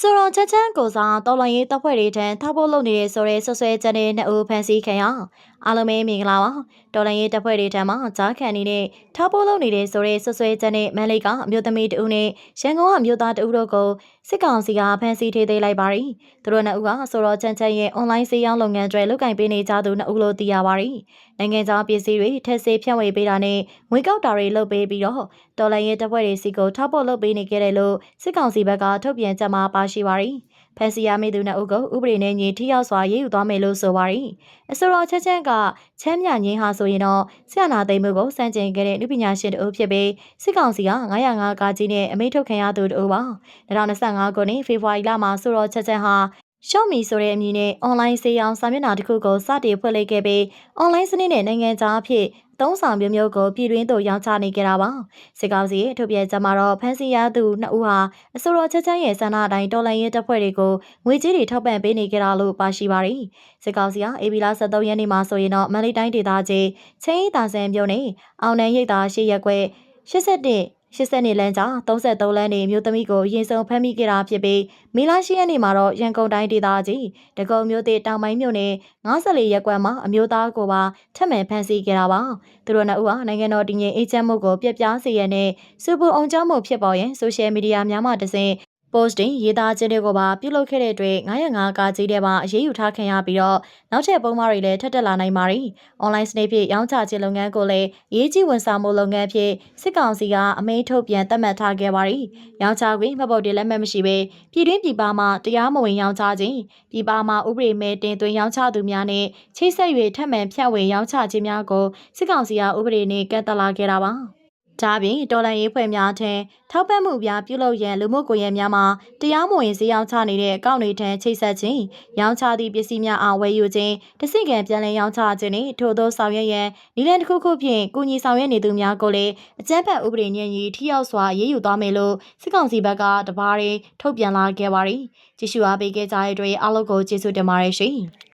ဆိုတော့ချက်ချင်းကိုစားတော်လိုင်းရေးတပ်ဖွဲ့တွေထံထောက်ပို့လုပ်နေတဲ့ဆိုတဲ့ဆွဆွဲချက်နဲ့နှစ်ဦးဖမ်းဆီးခံရအားလုံးပဲမင်္ဂလာပါတော်လိုင်းရေးတပ်ဖွဲ့တွေထံမှကြားခံနေတဲ့ထောက်ပို့လုပ်နေတဲ့ဆိုတဲ့ဆွဆွဲချက်နဲ့မန်လေးကအမျိုးသမီးတဦးနဲ့ရန်ကုန်ကအမျိုးသားတဦးတို့ကိုစစ်ကောင်စီကဖမ်းဆီးထိသိမ်းလိုက်ပါရီသူတို့နှစ်ဦးကဆိုတော့ချက်ချင်းရဲ့အွန်လိုင်းစေးရောင်းလုပ်ငန်းတွေလုပ်ကင်ပေးနေကြသူနှစ်ဦးလို့သိရပါရီနိုင်ငံခြားပစ္စည်းတွေထက်ဆေးဖြန့်ဝေပေးတာနဲ့ငွေကောက်တာတွေလုပ်ပေးပြီးတော့တော်လိုင်းရေးတပ်ဖွဲ့တွေစီကိုထောက်ပို့လုပ်ပေးနေခဲ့တယ်လို့စစ်ကောင်စီဘက်ကထုတ်ပြန်ချက်မှာပါရှိပါရီဖန်စီရမိသူနှစ်ဦးကိုဥပဒေနဲ့ညီထိရောက်စွာရေးယူသွားမယ်လို့ဆိုပါရီအဆိုတော်ချက်ချက်ကချမ်းမြငင်းဟာဆိုရင်တော့ဆရာနာသိမ်းမှုကိုစန့်ကျင်ခဲ့တဲ့လူပညာရှင်တို့ဖြစ်ပြီးစစ်ကောင်စီက905ကာကြီးနဲ့အမိန့်ထုတ်ခံရသူတို့ပါ2025ခုနှစ်ဖေဖော်ဝါရီလမှာဆိုတော်ချက်ဟာရှော့မီဆိုတဲ့အမည်နဲ့အွန်လိုင်းစေးရောင်းစာမျက်နှာတစ်ခုကိုစတင်ဖွင့်လှစ်ခဲ့ပြီးအွန်လိုင်းစနစ်နဲ့နိုင်ငံခြားအဖြစ်သုံးဆောင်မျိုးမျိုးကိုပြည်တွင်းသို့ရောင်းချနေကြတာပါစစ်ကောင်စီရဲ့ထုတ်ပြန်ချက်မှာတော့ဖမ်းဆီးရသူနှစ်ဦးဟာအဆိုတော်ချက်ရဲ့ဆန္ဒအတိုင်းတော်လှန်ရေးတပ်ဖွဲ့တွေကိုငွေကြေးတွေထောက်ပံ့ပေးနေကြတာလို့ပါရှိပါရီစစ်ကောင်စီကအေဘီလာ73ရက်နေ့မှာဆိုရင်တော့မန္တလေးတိုင်းဒေသကြီးချင်းရီတာဆန်မြို့နယ်အောင်နန်းရိပ်သာရှိရက်ကွက်80နှစ်လမ်းကြား33လမ်းနေမြို့သမီးကိုရင်ဆုံးဖမ်းမိခဲ့တာဖြစ်ပြီးမေလ10ရက်နေ့မှာတော့ရန်ကုန်တိုင်းဒေသကြီးတကုံမြို့သစ်တောင်ပိုင်းမြို့နယ်54ရပ်ကွက်မှာအမျိုးသားကိုပါထပ်မံဖမ်းဆီးခဲ့တာပါသူတို့နှစ်ဦးဟာနိုင်ငံတော်တည်ငြိမ်အေးချမ်းမှုကိုပြပြစေရတဲ့စူပူအောင်ကြောင်းမှုဖြစ်ပေါ်ရင်ဆိုရှယ်မီဒီယာများမှတစဉ်post တင်ရေးသားခြင်းတွေကိုပါပြုလုပ်ခဲ့တဲ့အတွက်905ကာကြီးတဲ့ပါအရေးယူထားခံရပြီးတော့နောက်ထပ်ပုံမှားတွေလည်းထပ်တက်လာနိုင်ပါရီ။ online စနစ်ဖြင့်ရောင်းချခြင်းလုပ်ငန်းကိုလည်းအရေးကြီးဝန်ဆောင်မှုလုပ်ငန်းဖြင့်စစ်ကောင်စီကအမိန့်ထုတ်ပြန်သတ်မှတ်ထားခဲ့ပါရီ။ရောင်းချခွင့်မှတ်ပုံတင်လက်မှတ်မရှိဘဲပြည်တွင်းပြည်ပမှတရားမဝင်ရောင်းချခြင်းပြည်ပမှဥပဒေမဲ့တင်သွင်းရောင်းချသူများနဲ့ချိတ်ဆက်၍ထပ်မံဖြန့်ဝေရောင်းချခြင်းများကိုစစ်ကောင်စီကဥပဒေနဲ့ကန့်သတ်လာခဲ့တာပါ။ဒါပြင်တော်လှန်ရေးဖွဲ့များထံထောက်ပံ့မှုများပြုလုပ်ရန်လူမှုကွန်ရက်များမှာတရားမဝင်ဈေးရောင်းချနေတဲ့အကောင့်တွေထံချိတ်ဆက်ခြင်းရောင်းချသည့်ပစ္စည်းများအားဝယ်ယူခြင်းတစိကံပြန်လည်ရောင်းချခြင်းနှင့်ထို့သောဆောင်ရွက်ရန်နည်းလမ်းတစ်ခုခုဖြင့်ကူညီဆောင်ရွက်နေသူများကိုလည်းအကြမ်းဖက်ဥပဒေညွှန်ကြီးထိရောက်စွာရေးယူသွားမယ်လို့စစ်ကောင်စီဘက်ကတပါးထုတ်ပြန်လာခဲ့ပါရီကြည့်ရှုအားပေးခဲ့ကြတဲ့အတွက်အားလုံးကိုကျေးဇူးတင်ပါတယ်ရှင်